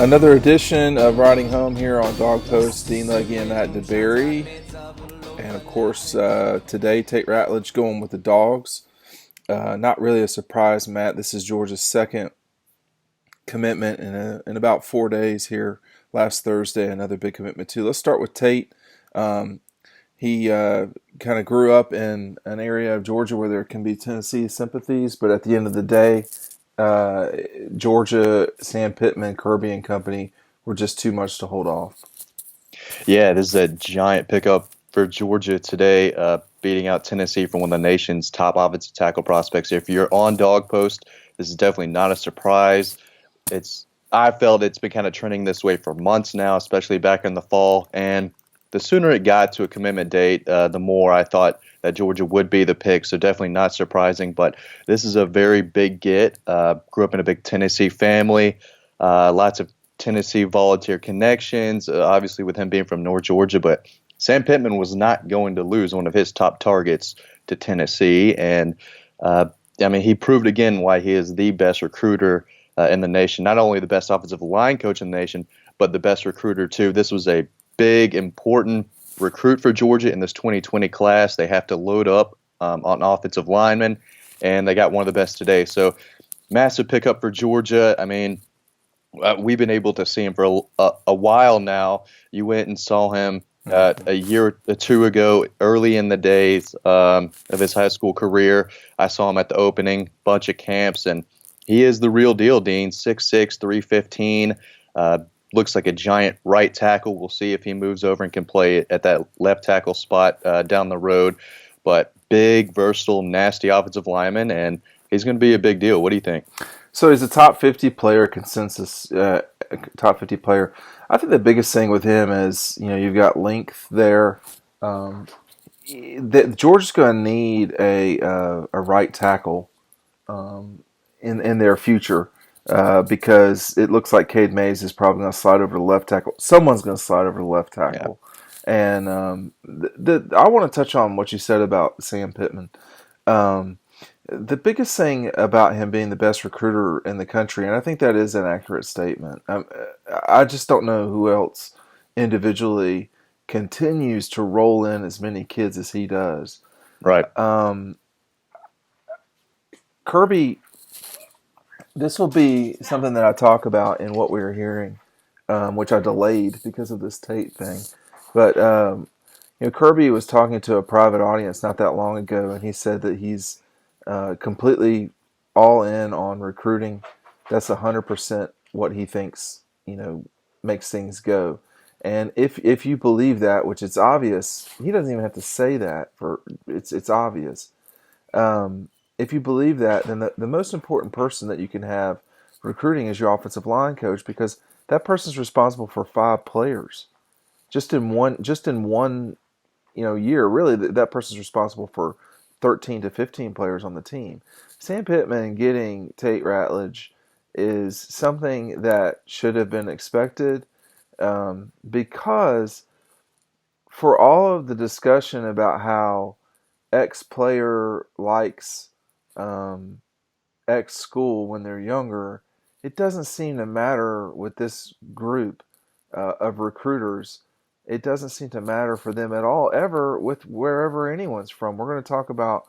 Another edition of Riding Home here on Dog Post. Dean Legge and Matt DeBary. And of course, today Tate Ratledge going with the Dawgs. Not really a surprise, Matt. This is Georgia's second commitment in about 4 days here. Last Thursday, another big commitment too. Let's start with Tate. He kind of grew up in an area of Georgia where there can be Tennessee sympathies, but at the end of the day, Georgia, Sam Pittman, Kirby and company were just too much to hold off. Yeah, this is a giant pickup for Georgia today, beating out Tennessee for one of the nation's top offensive tackle prospects. If you're on Dog Post, this is definitely not a surprise. I felt it's been kind of trending this way for months now, especially back in the fall. And the sooner it got to a commitment date, the more I thought that Georgia would be the pick. So definitely not surprising. But this is a very big get. Grew up in a big Tennessee family. Lots of Tennessee volunteer connections, obviously with him being from North Georgia. But Sam Pittman was not going to lose one of his top targets to Tennessee. And, he proved again why he is the best recruiter in the nation. Not only the best offensive line coach in the nation, but the best recruiter too. This was a big, important recruit for Georgia in this 2020 class. They have to load up on offensive linemen, and they got one of the best today. So massive pickup for Georgia. We've been able to see him for a while now. You went and saw him a year or two ago, early in the days of his high school career. I saw him at the opening, bunch of camps, and he is the real deal, Dean. 6'6", 315. Looks like a giant right tackle. We'll see if he moves over and can play at that left tackle spot down the road. But big, versatile, nasty offensive lineman, and he's going to be a big deal. What do you think? So he's a top 50 player consensus, top 50 player. I think the biggest thing with him is, you've got length there. Georgia's going to need a right tackle in their future. Because it looks like Cade Mays is probably going to slide over to the left tackle. Someone's going to slide over to the left tackle. Yeah. And I want to touch on what you said about Sam Pittman. The biggest thing about him being the best recruiter in the country, and I think that is an accurate statement, I just don't know who else individually continues to roll in as many kids as he does. Right. Kirby... This will be something that I talk about in what we were hearing, which I delayed because of this Tate thing. But Kirby was talking to a private audience not that long ago, and he said that he's completely all in on recruiting. That's 100% what he thinks, makes things go. And if you believe that, which it's obvious, he doesn't even have to say that. It's obvious. If you believe that, then the most important person that you can have recruiting is your offensive line coach, because that person's responsible for 5 players. Just in one year, really, that person's responsible for 13 to 15 players on the team. Sam Pittman getting Tate Ratledge is something that should have been expected, because for all of the discussion about how X player likes X school when they're younger, it doesn't seem to matter with this group of recruiters. It doesn't seem to matter for them at all, ever, with wherever anyone's from. We're going to talk about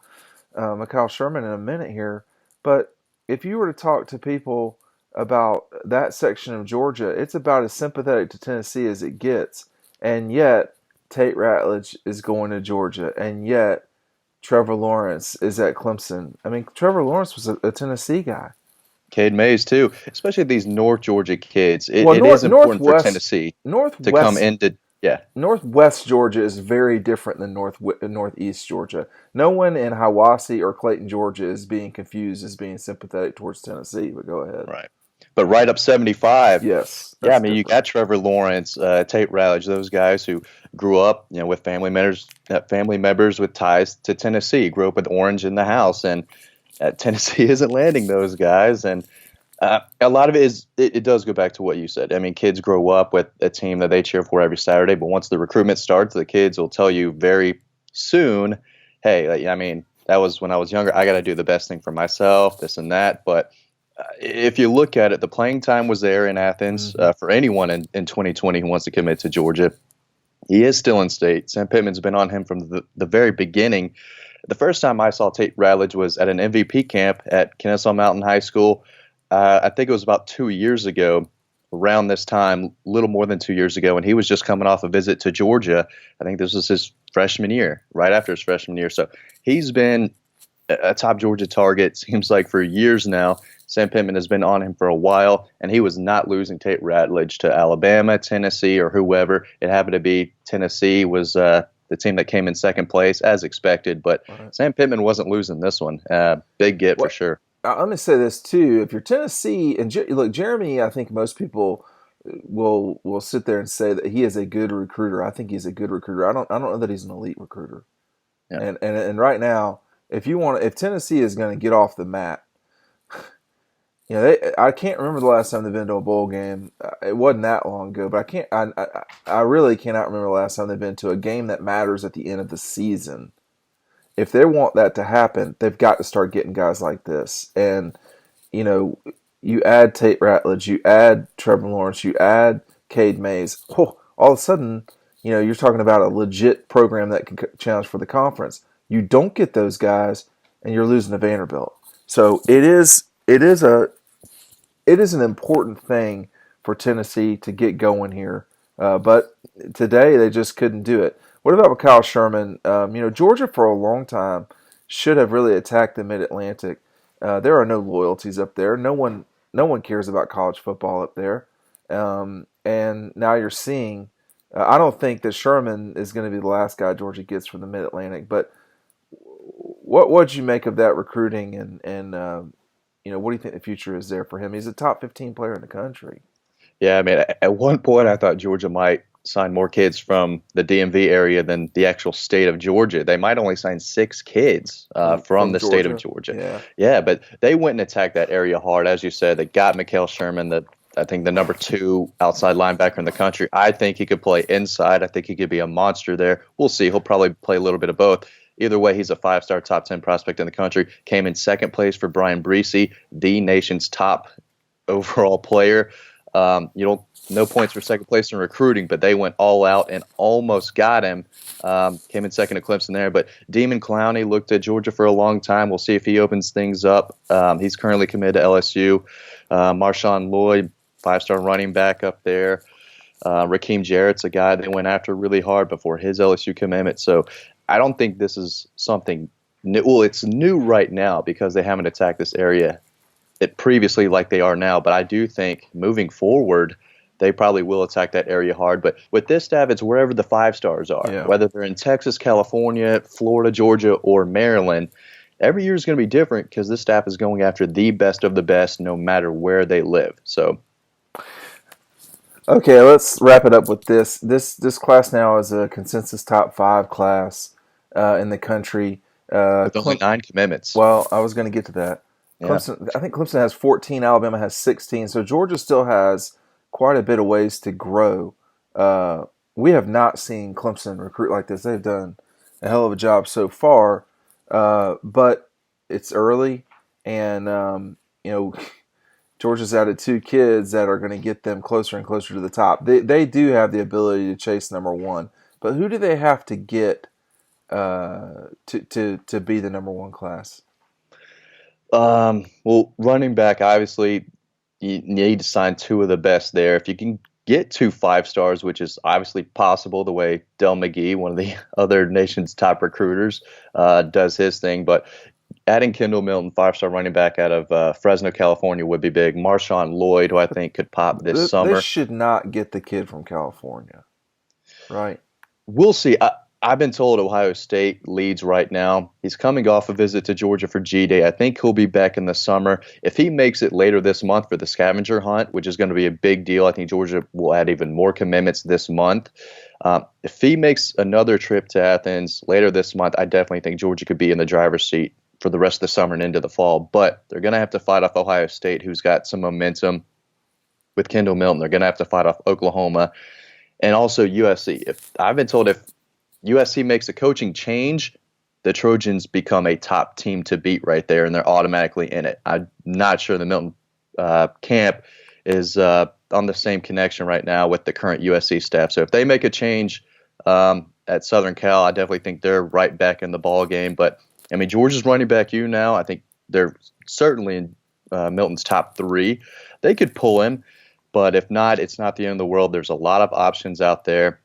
Mikhail Sherman in a minute here, but if you were to talk to people about that section of Georgia, it's about as sympathetic to Tennessee as it gets, and yet Tate Ratledge is going to Georgia, and yet Trevor Lawrence is at Clemson. Trevor Lawrence was a Tennessee guy. Cade Mays, too, especially these North Georgia kids. It is important for Tennessee to come into. Yeah. Northwest Georgia is very different than Northeast Georgia. No one in Hiwassee or Clayton, Georgia is being confused as being sympathetic towards Tennessee, but go ahead. Right. But right up 75. Yes. Yeah, you got Trevor Lawrence, Tate Ratledge, those guys who grew up, with family members with ties to Tennessee, grew up with Orange in the house, and Tennessee isn't landing those guys. And a lot of it does go back to what you said. Kids grow up with a team that they cheer for every Saturday, but once the recruitment starts, the kids will tell you very soon, hey, that was when I was younger. I got to do the best thing for myself, this and that. But If you look at it, the playing time was there in Athens Mm-hmm. for anyone in 2020 who wants to commit to Georgia. He is still in state. Sam Pittman's been on him from the very beginning. The first time I saw Tate Ratledge was at an MVP camp at Kennesaw Mountain High School. I think it was about 2 years ago, around this time, a little more than 2 years ago, and he was just coming off a visit to Georgia. I think this was his freshman year, right after his freshman year. So he's been a top Georgia target, seems like, for years now. Sam Pittman has been on him for a while, and he was not losing Tate Ratledge to Alabama, Tennessee, or whoever. It happened to be Tennessee was the team that came in second place, as expected. But Right. Sam Pittman wasn't losing this one. Big get for sure. Let me say this too: if you're Tennessee, and look, Jeremy, I think most people will sit there and say that he is a good recruiter. I think he's a good recruiter. I don't know that he's an elite recruiter. Yeah. And right now, if Tennessee is going to get off the mat, I can't remember the last time they've been to a bowl game. It wasn't that long ago, but I really cannot remember the last time they've been to a game that matters at the end of the season. If they want that to happen, they've got to start getting guys like this. And, you add Tate Ratledge, you add Trevor Lawrence, you add Cade Mays. All of a sudden, you're talking about a legit program that can challenge for the conference. You don't get those guys, and you're losing to Vanderbilt. So it is an important thing for Tennessee to get going here. But today they just couldn't do it. What about Kyle Sherman? Georgia for a long time should have really attacked the Mid-Atlantic. There are no loyalties up there. No one cares about college football up there. And now you're seeing. I don't think that Sherman is going to be the last guy Georgia gets from the Mid-Atlantic. But what did you make of that recruiting? And what do you think the future is there for him? He's a top 15 player in the country. Yeah, I mean, at one point I thought Georgia might sign more kids from the DMV area than the actual state of Georgia. They might only sign 6 kids from the state of Georgia. Yeah, but they went and attacked that area hard. As you said, they got Mikael Sherman, I think the number 2 outside linebacker in the country. I think he could play inside. I think he could be a monster there. We'll see. He'll probably play a little bit of both. Either way, he's a 5-star top 10 prospect in the country. Came in second place for Brian Breesy, the nation's top overall player. No points for second place in recruiting, but they went all out and almost got him. Came in second to Clemson there. But Demon Clowney looked at Georgia for a long time. We'll see if he opens things up. He's currently committed to LSU. Marshawn Lloyd, 5-star running back up there. Raheem Jarrett's a guy they went after really hard before his LSU commitment. So I don't think this is something new. Well, it's new right now because they haven't attacked this area previously like they are now. But I do think moving forward, they probably will attack that area hard. But with this staff, it's wherever the 5-stars are, whether they're in Texas, California, Florida, Georgia, or Maryland. Every year is going to be different because this staff is going after the best of the best no matter where they live. So, okay, let's wrap it up with this. This class now is a consensus top 5 class in the country. With only 9 commitments. Well, I was going to get to that. Yeah. I think Clemson has 14, Alabama has 16, so Georgia still has quite a bit of ways to grow. We have not seen Clemson recruit like this. They've done a hell of a job so far, but it's early, and Georgia's added 2 kids that are going to get them closer and closer to the top. They do have the ability to chase number 1, but who do they have to get to be the number 1 class? Well, running back, obviously, you need to sign 2 of the best there. If you can get 2 5-stars, which is obviously possible, the way Del McGee, one of the other nation's top recruiters, does his thing. But adding Kendall Milton, 5-star running back out of Fresno, California, would be big. Marshawn Lloyd, who I think could pop this summer. They should not get the kid from California, right? We'll see. I've been told Ohio State leads right now. He's coming off a visit to Georgia for G-Day. I think he'll be back in the summer. If he makes it later this month for the scavenger hunt, which is going to be a big deal, I think Georgia will add even more commitments this month. If he makes another trip to Athens later this month, I definitely think Georgia could be in the driver's seat for the rest of the summer and into the fall. But they're going to have to fight off Ohio State, who's got some momentum with Kendall Milton. They're going to have to fight off Oklahoma and also USC. I've been told if USC makes a coaching change, the Trojans become a top team to beat right there, and they're automatically in it. I'm not sure the Milton camp is on the same connection right now with the current USC staff. So if they make a change at Southern Cal, I definitely think they're right back in the ball game. But I mean, Georgia's running back now. I think they're certainly in Milton's top 3. They could pull him, but if not, it's not the end of the world. There's a lot of options out there.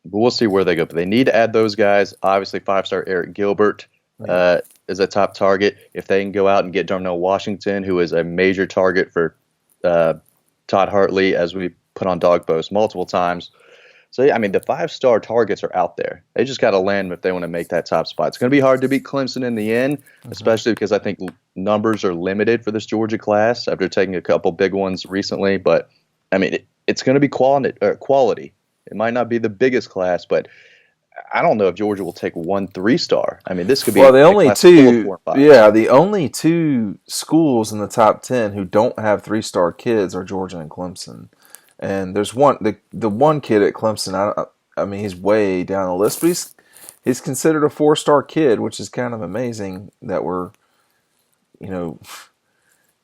But we'll see where they go. But they need to add those guys. Obviously, 5-star Eric Gilbert is a top target. If they can go out and get Darnell Washington, who is a major target for Todd Hartley, as we put on Dog Post multiple times. So, yeah, I mean, the 5-star targets are out there. They just got to land them if they want to make that top spot. It's going to be hard to beat Clemson in the end, especially because I think numbers are limited for this Georgia class after taking a couple big ones recently. But, I mean, it's going to be quality. It might not be the biggest class, but I don't know if Georgia will take 1 3-star. I mean, this could be the only two. 4 or 5. Yeah, the only 2 schools in the top 10 who don't have 3-star kids are Georgia and Clemson. And there's the one kid at Clemson. I mean, he's way down the list, but he's considered a 4-star kid, which is kind of amazing that we're,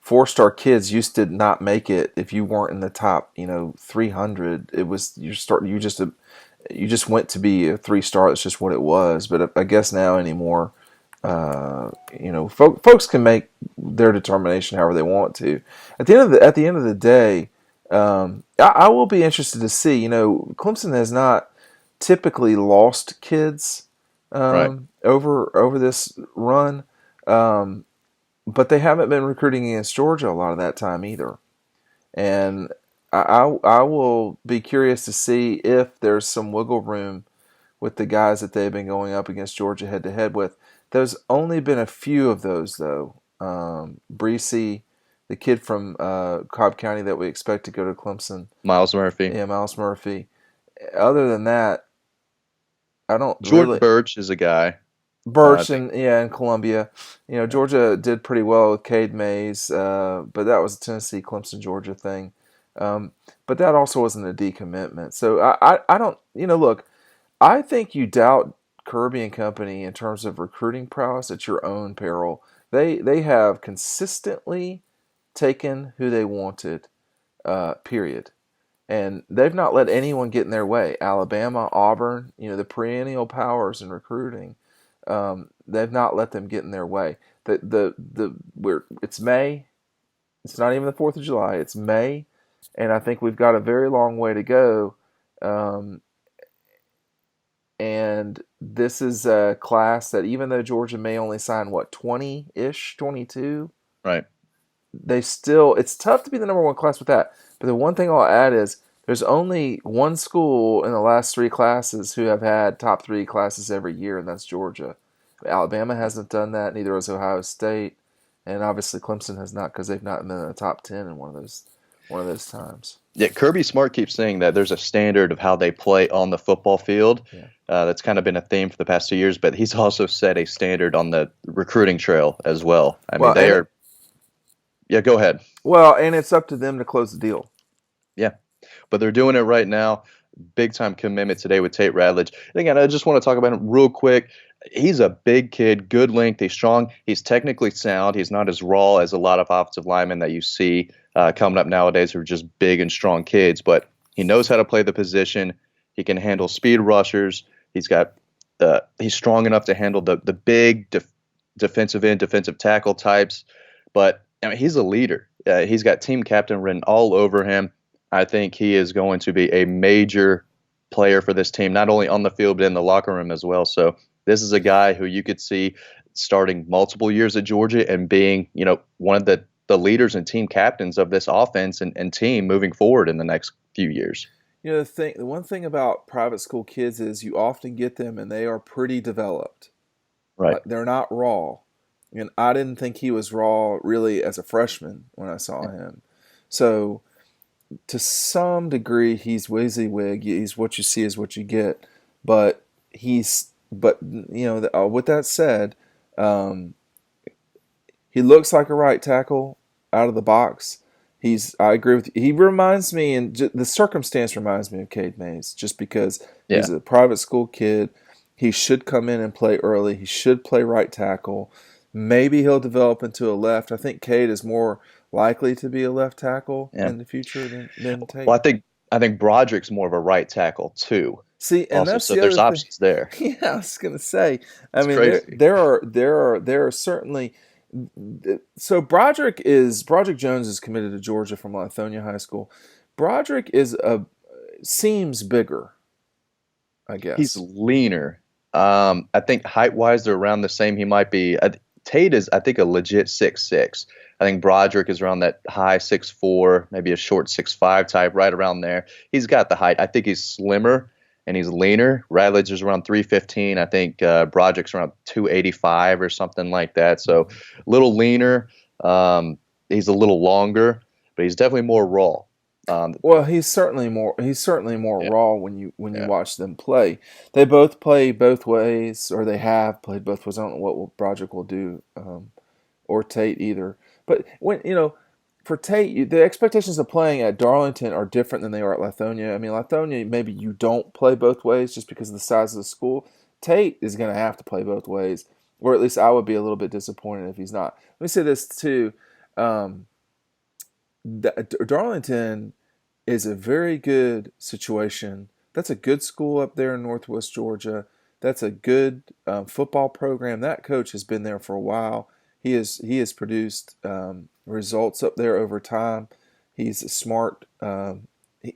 4-star kids used to not make it if you weren't in the top, 300. It was you just went to be a 3-star. That's just what it was. But I guess now anymore, folks can make their determination however they want to. At the end of the day, I will be interested to see. Clemson has not typically lost kids over this run, but they haven't been recruiting against Georgia a lot of that time either. And I will be curious to see if there's some wiggle room with the guys that they've been going up against Georgia head-to-head with. There's only been a few of those, though. Breesy, the kid from Cobb County that we expect to go to Clemson. Miles Murphy. Yeah, Miles Murphy. Other than that, I don't Jordan Birch is a guy. Birch in Columbia. Georgia did pretty well with Cade Mays, but that was a Tennessee, Clemson, Georgia thing. But that also wasn't a decommitment. So I don't, look, I think you doubt Kirby and company in terms of recruiting prowess at your own peril. They have consistently taken who they wanted, period. And they've not let anyone get in their way. Alabama, Auburn, the perennial powers in recruiting, they've not let them get in their way. It's May. It's not even the 4th of July. It's May. And I think we've got a very long way to go. And this is a class that even though Georgia may only sign, 20-ish, 22? Right. It's tough to be the number 1 class with that. But the one thing I'll add is there's only one school in the last 3 classes who have had top 3 classes every year, and that's Georgia. Alabama hasn't done that, neither has Ohio State. And obviously Clemson has not because they've not been in the top 10 in one of those times. Yeah, Kirby Smart keeps saying that there's a standard of how they play on the football field. Yeah. That's kind of been a theme for the past 2 years, but he's also set a standard on the recruiting trail as well. I mean, they are... Yeah, go ahead. Well, and it's up to them to close the deal. Yeah, but they're doing it right now. Big-time commitment today with Tate Ratledge. And again, I just want to talk about him real quick. He's a big kid, good length, he's strong. He's technically sound. He's not as raw as a lot of offensive linemen that you see coming up nowadays who are just big and strong kids. But he knows how to play the position. He can handle speed rushers. He's strong enough to handle the big defensive end, defensive tackle types. But I mean, he's a leader. He's got team captain written all over him. I think he is going to be a major player for this team, not only on the field, but in the locker room as well. So this is a guy who you could see starting multiple years at Georgia and being, one of the leaders and team captains of this offense and team moving forward in the next few years. The one thing about private school kids is you often get them and they are pretty developed. Right. They're not raw. And I didn't think he was raw really as a freshman when I saw him. So to some degree, he's WYSIWYG. He's what you see is what you get. But with that said, he looks like a right tackle out of the box. I agree with you. He reminds me, and the circumstance reminds me of Cade Mays, just because he's a private school kid. He should come in and play early. He should play right tackle. Maybe he'll develop into a left. I think Cade is more likely to be a left tackle Yeah. in the future than Tate. Well, I think Broderick's more of a right tackle too. See, and Also, that's so the there's other thing. options there. Yeah, I was gonna say. I It's mean, crazy. there are certainly. So Broderick Jones is committed to Georgia from Lithonia High School. Broderick seems bigger, I He's guess. leaner. I think height wise they're around the same. He might be. Tate is, I think, a legit 6'6". I think Broderick is around that high 6'4", maybe a short 6'5" type, right around there. He's got the height. I think he's slimmer and he's leaner. Ratledge is around 315. I think Broderick's around 285 or something like that. So a little leaner. He's a little longer, but he's definitely more raw. Well, he's certainly more Yeah, raw when you yeah. watch them play. They both play both ways, or they have played both ways. I don't know what Broderick will do, or Tate either. But for Tate, the expectations of playing at Darlington are different than they are at Lithonia. I mean, Lithonia, maybe you don't play both ways just because of the size of the school. Tate is going to have to play both ways, or at least I would be a little bit disappointed if he's not. Let me say this too. Um, Darlington is a very good situation. That's a good school up there in Northwest Georgia. That's a good football program. That coach has been there for a while. He has produced results up there over time. He's a smart.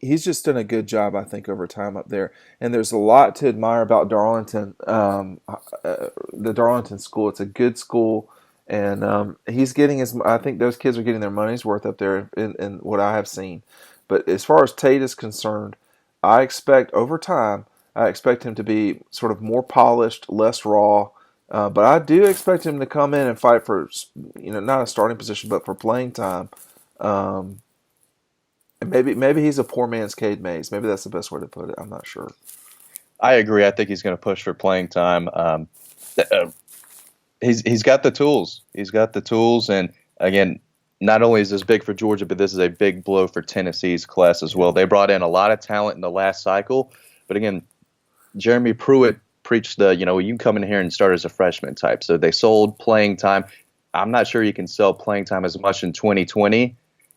He's just done a good job, I think, over time up there. And there's a lot to admire about Darlington. The Darlington school. It's a good school, and he's getting his. I think those kids are getting their money's worth up there in what I have seen. But as far as Tate is concerned, I expect over time, I expect him to be sort of more polished, less raw. But I do expect him to come in and fight for, not a starting position, but for playing time. Um, and maybe he's a poor man's Cade Mays. Maybe that's the best way to put it. I'm not sure. I agree. I think he's going to push for playing time. Uh, he's got the tools. He's got the tools, and again, not only is this big for Georgia, but this is a big blow for Tennessee's class as well. They brought in a lot of talent in the last cycle, but again, Jeremy Pruitt preached you can come in here and start as a freshman type. So they sold playing time. I'm not sure you can sell playing time as much in 2020.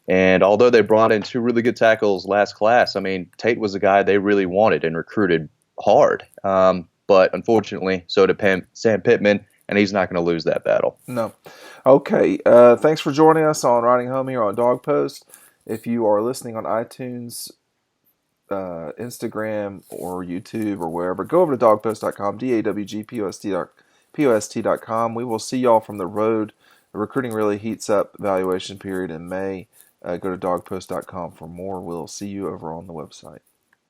And although they brought in two really good tackles last class, I mean, Tate was a guy they really wanted and recruited hard. But unfortunately, so did Sam Pittman, and he's not going to lose that battle. No. Okay. Thanks for joining us on Riding Home here on Dog Post. If you are listening on iTunes, Instagram, or YouTube, or wherever, go over to dogpost.com, dawgpost.com. We will see y'all from the road. The recruiting really heats up evaluation period in May. Go to dogpost.com for more. We'll see you over on the website.